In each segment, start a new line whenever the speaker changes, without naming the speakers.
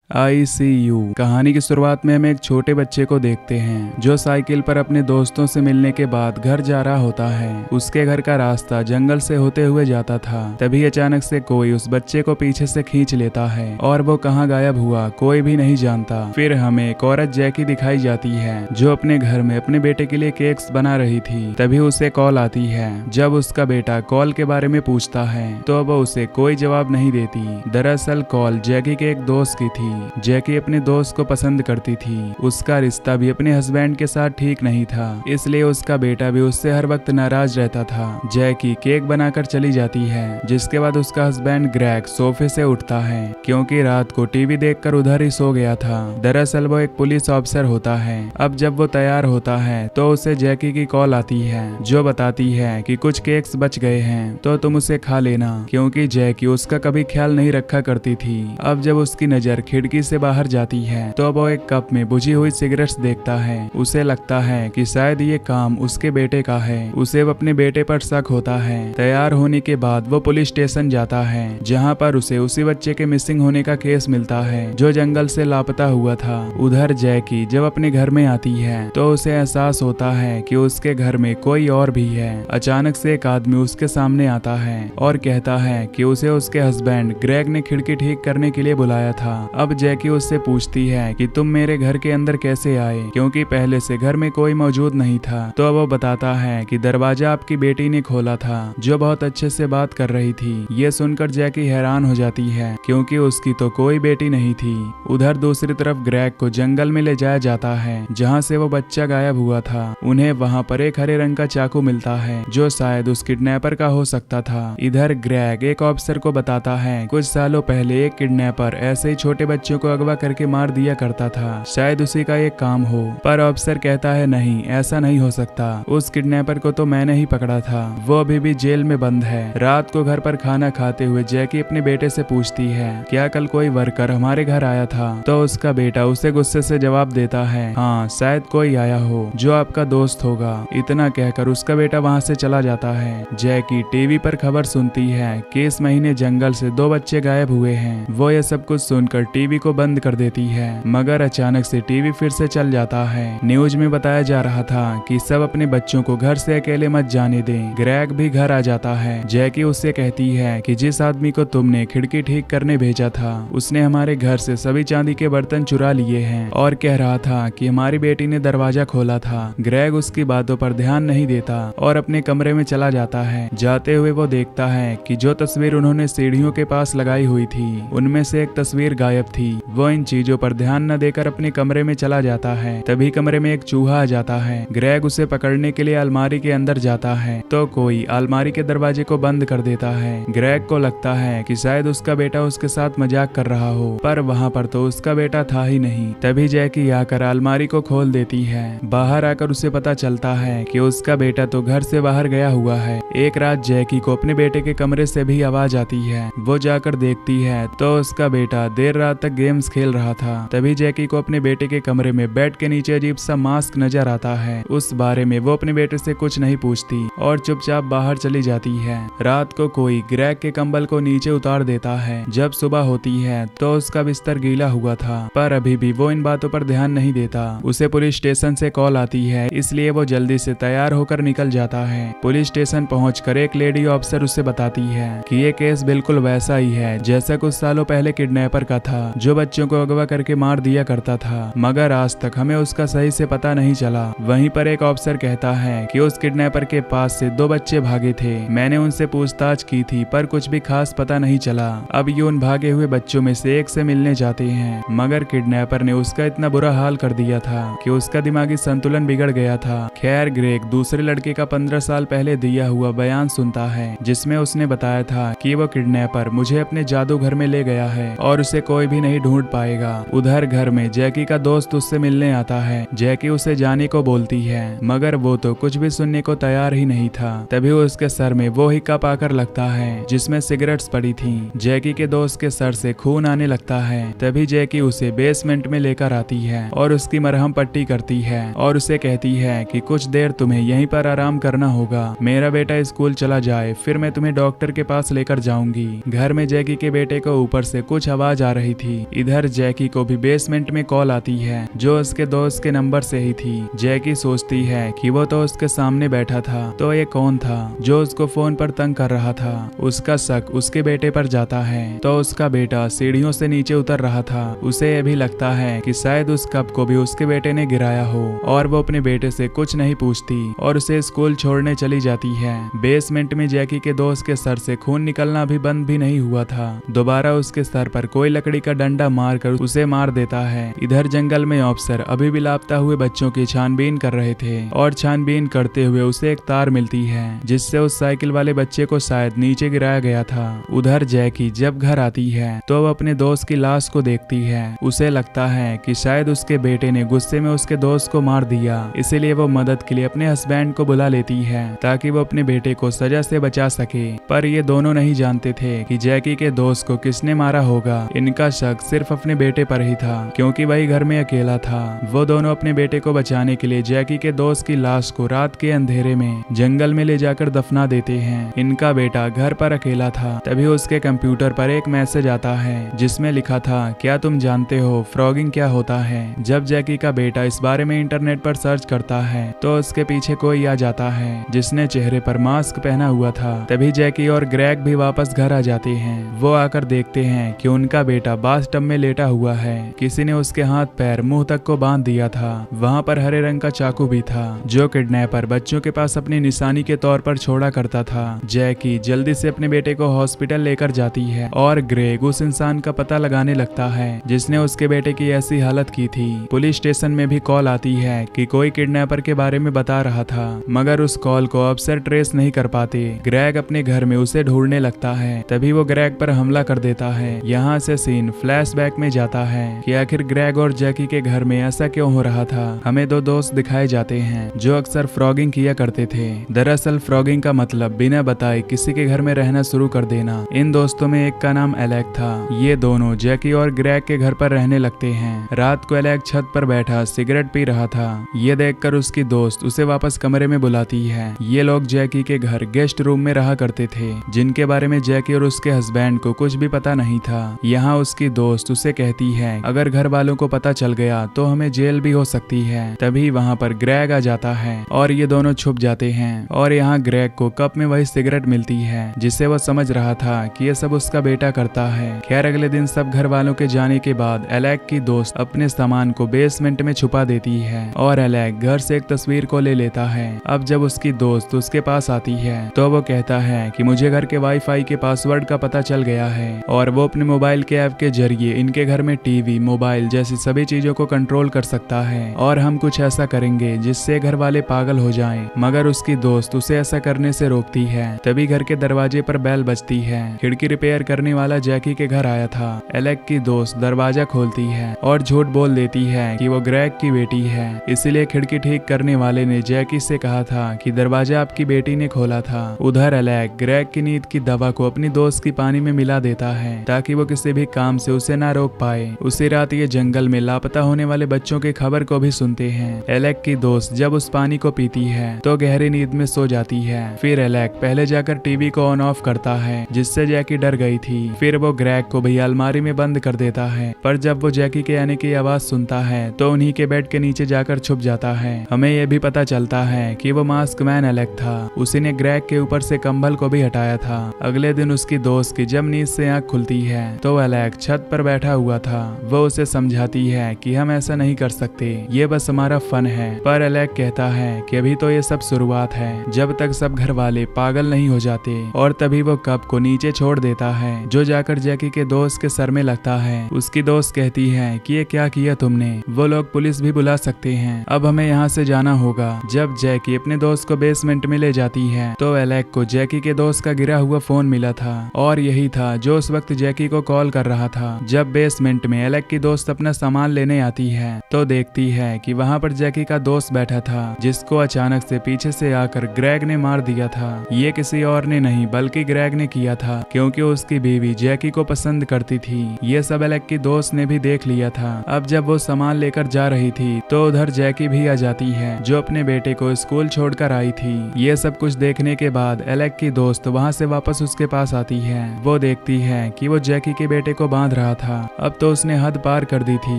ICU कहानी की शुरुआत में हम एक छोटे बच्चे को देखते हैं जो साइकिल पर अपने दोस्तों से मिलने के बाद घर जा रहा होता है। उसके घर का रास्ता जंगल से होते हुए जाता था। तभी अचानक से कोई उस बच्चे को पीछे से खींच लेता है और वो कहाँ गायब हुआ कोई भी नहीं जानता। फिर हमें एक औरत जैकी दिखाई जाती है जो अपने घर में अपने बेटे के लिए केक्स बना रही थी। तभी उसे कॉल आती है। जब उसका बेटा कॉल के बारे में पूछता है तो वो उसे कोई जवाब नहीं देती। दरअसल कॉल जैकी के एक दोस्त की थी। जैकी अपने दोस्त को पसंद करती थी। उसका रिश्ता भी अपने हस्बैंड के साथ ठीक नहीं था, इसलिए उसका बेटा भी उससे हर वक्त नाराज रहता था। जैकी केक बनाकर चली जाती है, जिसके बाद उसका हस्बैंड ग्रेग सोफे से उठता है क्योंकि रात को टीवी देखकर उधर ही सो गया था। दरअसल वो एक पुलिस ऑफिसर होता है। अब जब वो तैयार होता है तो उसे जैकी की कॉल आती है जो बताती है कि कुछ केक्स बच गए हैं तो तुम उसे खा लेना, क्योंकि जैकी उसका कभी ख्याल नहीं रखा करती थी। अब जब उसकी नजर खिड़की से बाहर जाती है तो वो एक कप में बुझी हुई सिगरेट्स देखता है। उसे लगता है कि शायद ये काम उसके बेटे का है। उसे अपने बेटे पर शक होता है। तैयार होने के बाद वो पुलिस स्टेशन जाता है जहां पर उसे उसी बच्चे के मिसिंग होने का केस मिलता है जो जंगल से लापता हुआ था। उधर जैकी जब अपने घर में आती है तो उसे एहसास होता है कि उसके घर में कोई और भी है। अचानक से एक आदमी उसके सामने आता है और कहता है कि उसे उसके हस्बैंड ग्रेग ने खिड़की ठीक करने के लिए बुलाया था। अब जैकी उससे पूछती है कि तुम मेरे घर के अंदर कैसे आए, क्योंकि पहले से घर में कोई मौजूद नहीं था। तो वो बताता है कि दरवाजा आपकी बेटी ने खोला था जो बहुत अच्छे से बात कर रही थी। ये सुनकर जैकी हैरान हो जाती है क्योंकि उसकी तो कोई बेटी नहीं थी। उधर दूसरी तरफ ग्रेग को जंगल में ले जाया जाता है जहाँ से वो बच्चा गायब हुआ था। उन्हें वहाँ पर एक हरे रंग का चाकू मिलता है जो शायद उस किडनैपर का हो सकता था। इधर ग्रेग एक ऑफिसर को बताता है कुछ सालों पहले एक किडनैपर ऐसे ही छोटे बच्चों को अगवा करके मार दिया करता था, शायद उसी का एक काम हो। पर ऑफिसर कहता है नहीं, ऐसा नहीं हो सकता। उस किडनैपर को तो मैंने ही पकड़ा था, वो अभी भी जेल में बंद है। रात को घर पर खाना खाते हुए जैकी अपने बेटे से पूछती है क्या कल कोई वर्कर हमारे घर आया था। तो उसका बेटा उसे गुस्से से जवाब देता है हाँ, शायद कोई आया हो जो आपका दोस्त होगा। इतना कहकर उसका बेटा वहाँ से चला जाता है। जैकी टीवी पर खबर सुनती है कि इस महीने जंगल से 2 बच्चे गायब हुए हैं। वो ये सब कुछ सुनकर टीवी को बंद कर देती है, मगर अचानक से टीवी फिर से चल जाता है। न्यूज में बताया जा रहा था कि सब अपने बच्चों को घर से अकेले मत जाने दें। ग्रेग भी घर आ जाता है। जैकी उससे कहती है कि जिस आदमी को तुमने खिड़की ठीक करने भेजा था उसने हमारे घर से सभी चांदी के बर्तन चुरा लिए हैं और कह रहा था कि हमारी बेटी ने दरवाजा खोला था। ग्रेग उसकी बातों पर ध्यान नहीं देता और अपने कमरे में चला जाता है। जाते हुए वो देखता है कि जो तस्वीर उन्होंने सीढ़ियों के पास लगाई हुई थी उनमें से एक तस्वीर गायब थी। वो इन चीजों पर ध्यान न देकर अपने कमरे में चला जाता है। तभी कमरे में एक चूहा आ जाता है। ग्रेग उसे पकड़ने के लिए अलमारी के अंदर जाता है तो कोई अलमारी के दरवाजे को बंद कर देता है। ग्रेग को लगता है कि शायद उसका बेटा उसके साथ मजाक कर रहा हो, पर वहाँ पर तो उसका बेटा था ही नहीं। तभी जैकी आकर अलमारी को खोल देती है। बाहर आकर उसे पता चलता है कि उसका बेटा तो घर से बाहर गया हुआ है। एक रात जैकी को अपने बेटे के कमरे से भी आवाज आती है। वो जाकर देखती है तो उसका बेटा देर रात तक गेम्स खेल रहा था। तभी जैकी को अपने बेटे के कमरे में बेड के नीचे अजीब सा मास्क नजर आता है। उस बारे में वो अपने बेटे से कुछ नहीं पूछती और चुपचाप बाहर चली जाती है। रात को कोई ग्रेग के कंबल को नीचे उतार देता है। जब सुबह होती है तो उसका बिस्तर गीला हुआ था, पर अभी भी वो इन बातों पर ध्यान नहीं देता। उसे पुलिस स्टेशन से कॉल आती है, इसलिए वो जल्दी से तैयार होकर निकल जाता है। पुलिस स्टेशन पहुंचकर एक लेडी ऑफिसर उसे बताती है कि ये केस बिल्कुल वैसा ही है जैसा कुछ सालों पहले किडनैपर का था जो बच्चों को अगवा करके मार दिया करता था, मगर आज तक हमें उसका सही से पता नहीं चला। वहीं पर एक ऑफिसर कहता है कि उस किडनैपर के पास से 2 बच्चे भागे थे। मैंने उनसे पूछताछ की थी पर कुछ भी खास पता नहीं चला। अब ये उन भागे हुए बच्चों में से एक से मिलने जाते हैं, मगर किडनैपर ने उसका इतना बुरा हाल कर दिया था कि उसका दिमागी संतुलन बिगड़ गया था। खैर ग्रेग दूसरे लड़के का 15 साल पहले दिया हुआ बयान सुनता है जिसमें उसने बताया था कि वो किडनैपर मुझे अपने जादू घर में ले गया है और उसे कोई भी नहीं ढूंढ पाएगा। उधर घर में जैकी का दोस्त उससे मिलने आता है। जैकी उसे जाने को बोलती है, मगर वो तो कुछ भी सुनने को तैयार ही नहीं था। तभी उसके सर में वो ही कप आकर लगता है जिसमें सिगरेट्स पड़ी थी। जैकी के दोस्त के सर से खून आने लगता है। तभी जैकी उसे बेसमेंट में लेकर आती है और उसकी मरहम पट्टी करती है और उसे कहती है कि कुछ देर तुम्हें यहीं पर आराम करना होगा। मेरा बेटा स्कूल चला जाए फिर मैं तुम्हें डॉक्टर के पास लेकर जाऊंगी। घर में जैकी के बेटे को ऊपर से कुछ आवाज आ रही थी। इधर जैकी को भी बेसमेंट में कॉल आती है जो उसके दोस्त के नंबर से ही थी। जैकी सोचती है कि वो तो उसके सामने बैठा था, तो ये कौन था जो उसको फोन पर तंग कर रहा था। उसका शक उसके बेटे पर जाता है तो उसका बेटा सीढ़ियों से नीचे उतर रहा था। उसे यह भी लगता है कि शायद उस कप को भी उसके बेटे ने गिराया हो और वो अपने बेटे से कुछ नहीं पूछती और उसे स्कूल छोड़ने चली जाती है। बेसमेंट में जैकी के दोस्त के सर से खून निकलना भी बंद भी नहीं हुआ था। दोबारा उसके सर पर कोई लकड़ी का डंडा मारकर उसे मार देता है। इधर जंगल में ऑफिसर अभी भी लापता हुए बच्चों की छानबीन कर रहे थे और छानबीन करते हुए उसे एक तार मिलती है जिससे उस साइकिल वाले बच्चे को शायद नीचे गिराया गया था। उधर जैकी जब घर आती है तो वो अपने दोस्त की लाश को देखती है। उसे लगता है कि शायद उसके बेटे ने गुस्से में उसके दोस्त को मार दिया, इसीलिए वो मदद के लिए अपने हस्बैंड को बुला लेती है ताकि वो अपने बेटे को सजा से बचा सके। पर ये दोनों नहीं जानते थे कि जैकी के दोस्त को किसने मारा होगा। इनका शक सिर्फ अपने बेटे पर ही था क्योंकि वही घर में अकेला था। वो दोनों अपने बेटे को बचाने के लिए जैकी के दोस्त की लाश को रात के अंधेरे में जंगल में ले जाकर दफना देते हैं। इनका बेटा घर पर अकेला था, तभी उसके कंप्यूटर पर एक मैसेज आता है जिसमें लिखा था, क्या तुम जानते हो फ्रॉगिंग क्या होता है। जब जैकी का बेटा इस बारे में इंटरनेट पर सर्च करता है तो उसके पीछे कोई आ जाता है जिसने चेहरे पर मास्क पहना हुआ था। तभी जैकी और ग्रेग भी वापस घर आ जाते हैं। वो आकर देखते हैं कि उनका बेटा बाथटब में लेटा हुआ है। किसी ने उसके हाथ पैर मुंह तक को बांध दिया था। वहाँ पर हरे रंग का चाकू भी था जो किडनैपर बच्चों के पास अपनी निशानी के तौर पर छोड़ा करता था। जैकी जल्दी से अपने बेटे को हॉस्पिटल लेकर जाती है और ग्रेग उस इंसान का पता लगाने लगता है जिसने उसके बेटे की ऐसी हालत की थी। पुलिस स्टेशन में भी कॉल आती है कि कोई किडनैपर के बारे में बता रहा था, मगर उस कॉल को अफसर ट्रेस नहीं कर पाते। ग्रेग अपने घर में उसे ढूंढने लगता है, तभी वो ग्रेग पर हमला कर देता है। यहाँ से सीन फ्लैशबैक में जाता है कि आखिर ग्रेग और जैकी के घर में ऐसा क्यों हो रहा था। हमें दो दोस्त दिखाए जाते हैं जो अक्सर फ्रॉगिंग किया करते थे। दरअसल फ्रॉगिंग का मतलब बिना बताए किसी के घर में रहना शुरू कर देना। इन दोस्तों में एक का नाम एलेक था। ये दोनों जैकी और ग्रेग के घर पर रहने लगते हैं। रात को एलेक छत पर बैठा सिगरेट पी रहा था। ये देखकर उसकी दोस्त उसे वापस कमरे में बुलाती है। ये लोग जैकी के घर गेस्ट रूम में रहा करते थे जिनके बारे में जैकी और उसके हस्बैंड को कुछ भी पता नहीं था। यहाँ उसकी दोस्त उसे कहती है, अगर घर वालों को पता चल गया तो हमें जेल भी हो सकती है। तभी वहाँ पर ग्रेग आ जाता है और ये दोनों छुप जाते हैं और यहाँ ग्रेग को कप में वही सिगरेट मिलती है जिससे वो समझ रहा था कि ये सब उसका बेटा करता है। खैर अगले दिन सब घर वालों के जाने के बाद एलेक की दोस्त अपने सामान को बेसमेंट में छुपा देती है और एलेक घर से एक तस्वीर को ले लेता है। अब जब उसकी दोस्त उसके पास आती है तो वो कहता है कि मुझे घर के वाईफाई के पासवर्ड का पता चल गया है और वो अपने मोबाइल के ऐप के जरिए इनके घर में टीवी, मोबाइल जैसी सभी चीजों को कंट्रोल कर सकता है और हम कुछ ऐसा करेंगे जिससे घर वाले पागल हो जाएं। मगर उसकी दोस्त उसे ऐसा करने से रोकती है। तभी घर के दरवाजे पर बेल बजती है। खिड़की रिपेयर करने वाला जैकी के घर आया था। एलेक की दोस्त दरवाजा खोलती है और झूठ बोल देती है कि वो ग्रेग की बेटी है। इसीलिए खिड़की ठीक करने वाले ने जैकी से कहा था कि दरवाजा आपकी बेटी ने खोला था। उधर एलेक ग्रेग की नींद की दवा को अपनी दोस्त की पानी में मिला देता है ताकि वो किसी भी काम से उसे ना रोक पाए। उसी रात ये जंगल में लापता होने वाले बच्चों की खबर को भी सुनते हैं। एलेक की दोस्त जब उस पानी को पीती है तो गहरी नींद में सो जाती है। फिर एलेक पहले जाकर टीवी को ऑन ऑफ करता है जिससे जैकी डर गई थी। फिर वो ग्रेग को भी अलमारी में बंद कर देता है, पर जब वो जैकी के आने की आवाज सुनता है तो उन्हीं के बेड के नीचे जाकर छुप जाता है। हमें यह भी पता चलता है कि वो मास्क मैन एलेक था। उसी ने ग्रेग के ऊपर से कंबल को भी हटाया था। अगले दिन उसकी दोस्त की जब नींद से आंख खुलती है तो एलेक छत पर बैठा हुआ था। वो उसे समझाती है कि हम ऐसा नहीं कर सकते, ये बस हमारा फन है। पर एलेक कहता है कि अभी तो ये सब शुरुआत है, जब तक सब घर वाले पागल नहीं हो जाते। और तभी वो कप को नीचे छोड़ देता है जो जाकर जैकी के दोस्त के सर में लगता है। उसकी दोस्त कहती है कि ये क्या किया तुमने, वो लोग पुलिस भी बुला सकते हैं, अब हमें यहाँ से जाना होगा। जब जैकी अपने दोस्त को बेसमेंट में ले जाती है तो एलेक को जैकी के दोस्त का गिरा हुआ फोन मिला था और यही था जो उस वक्त जैकी को कॉल कर रहा था। जब बेसमेंट में एलेक की दोस्त अपना सामान लेने आती है तो देखती है कि वहाँ पर जैकी का दोस्त बैठा था जिसको अचानक से पीछे से आकर ग्रेग ने मार दिया था। ये किसी और ने नहीं बल्कि ग्रेग ने किया था क्योंकि उसकी बीवी जैकी को पसंद करती थी। ये सब एलेक की दोस्त ने भी देख लिया था। अब जब वो सामान लेकर जा रही थी तो उधर जैकी भी आ जाती है जो अपने बेटे को स्कूल छोड़कर आई थी। ये सब कुछ देखने के बाद एलेक की दोस्त वहाँ से वापस उसके पास आती है। वो देखती है कि वो जैकी के बेटे को बांध रहा रहा था। अब तो उसने हद पार कर दी थी।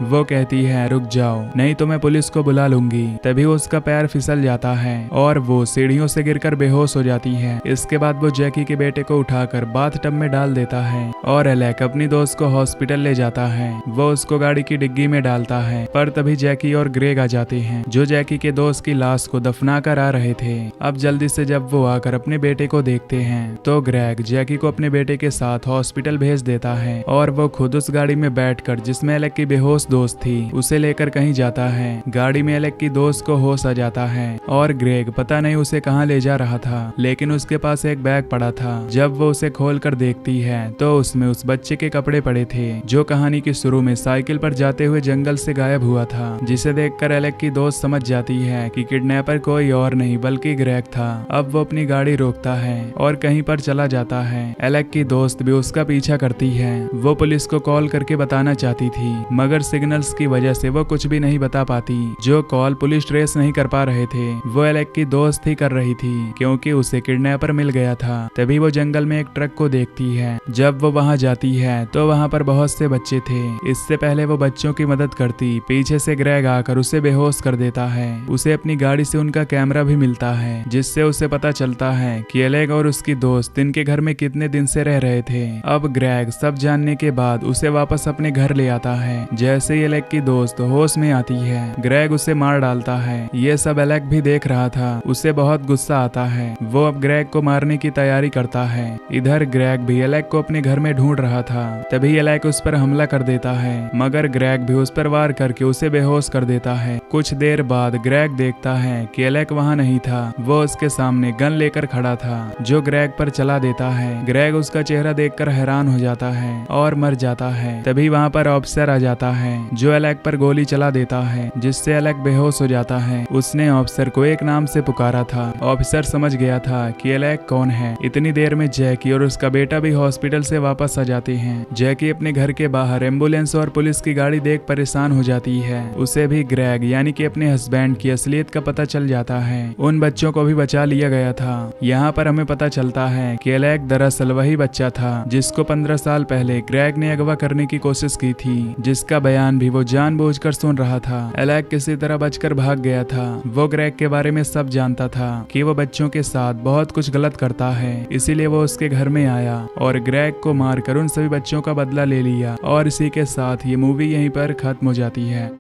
वो कहती है रुक जाओ नहीं तो मैं पुलिस को बुला लूंगी। तभी उसका पैर फिसल जाता है और वो सीढ़ियों से गिरकर बेहोश हो जाती है। इसके बाद वो जैकी के बेटे को उठाकर बाथटब में डाल देता है और एलेक अपनी दोस्त को हॉस्पिटल ले जाता है। वो उसको गाड़ी की डिग्गी में डालता है पर तभी जैकी और ग्रेग आ जाते हैं जो जैकी के दोस्त की लाश को दफना कर आ रहे थे। अब जल्दी से जब वो आकर अपने बेटे को देखते हैं तो ग्रेग जैकी को अपने बेटे के साथ हॉस्पिटल भेज देता है और वो खुद उस गाड़ी में बैठकर जिसमें एलेक की बेहोश दोस्त थी उसे लेकर कहीं जाता है। गाड़ी में एलेक की दोस्त को होश आ जाता है और ग्रेग पता नहीं उसे कहाँ ले जा रहा था लेकिन उसके पास एक बैग पड़ा था। जब वो उसे खोल कर देखती है तो उसमें उस बच्चे के कपड़े पड़े थे जो कहानी के शुरू में साइकिल पर जाते हुए जंगल से गायब हुआ था। जिसे देखकर एलेक की दोस्त समझ जाती है कि किडनैपर कोई और नहीं बल्कि ग्रेग था। अब वो अपनी गाड़ी रोकता है और कहीं पर चला जाता है। एलेक की दोस्त भी उसका पीछा करती है। वो पुलिस को कॉल करके बताना चाहती थी मगर सिग्नल्स की वजह से वो कुछ भी नहीं बता पाती। जो कॉल पुलिस ट्रेस नहीं कर पा रहे थे वो एलेक की दोस्त ही कर रही थी क्योंकि उसे किडनैपर मिल गया था। तभी वो जंगल में एक ट्रक को देखती है। जब वो वहां जाती है तो वहां पर बहुत से बच्चे थे। इससे पहले वो बच्चों की मदद करती पीछे से ग्रेग आकर उसे बेहोश कर देता है। उसे अपनी गाड़ी से उनका कैमरा भी मिलता है जिससे उसे पता चलता है कि एलेक और उसकी दोस्त इनके घर में कितने दिन से रह रहे थे। अब ग्रेग सब जानने के बाद उसे वापस अपने घर ले आता है। जैसे ही एलेक की दोस्त होश में आती है ग्रेग उसे मार डालता है। ये सब एलेक भी देख रहा था। उसे बहुत गुस्सा आता है। वो अब ग्रेग को मारने की तैयारी करता है। इधर ग्रेग भी एलेक को अपने घर में ढूंढ रहा था। तभी एलेक उस पर हमला कर देता है मगर ग्रेग भी उस पर वार करके उसे बेहोश कर देता है। कुछ देर बाद ग्रेग देखता है कि एलेक वहाँ नहीं था। वो उसके सामने गन लेकर खड़ा था जो ग्रेग पर चला देता है। ग्रेग उसका चेहरा देखकर हैरान हो जाता है और मर जाता है। तभी वहाँ पर ऑफिसर आ जाता है जो एलेक पर गोली चला देता है जिससे एलेक बेहोश हो जाता है। उसने ऑफिसर को एक नाम से पुकारा था। ऑफिसर समझ गया था कि एलेक कौन है। इतनी देर में जैकी और उसका बेटा भी हॉस्पिटल से वापस आ जाते हैं। जैकी अपने घर के बाहर एम्बुलेंस और पुलिस की गाड़ी देख परेशान हो जाती है। उसे भी ग्रेग यानी कि अपने हस्बैंड की असलियत का पता चल जाता है। उन बच्चों को भी बचा लिया गया था। यहाँ पर हमें पता चलता है कि एलेक दरअसल वही बच्चा था जिसको 15 साल पहले ग्रेग ने अगवा करने की कोशिश की थी, जिसका बयान भी वो जानबूझकर सुन रहा था। एलेक किसी तरह बचकर भाग गया था। वो ग्रेग के बारे में सब जानता था कि वो बच्चों के साथ बहुत कुछ गलत करता है, इसीलिए वो उसके घर में आया और ग्रेग को मारकर उन सभी बच्चों का बदला ले लिया। और इसी के साथ ये मूवी यहीं पर खत्म हो जाती है।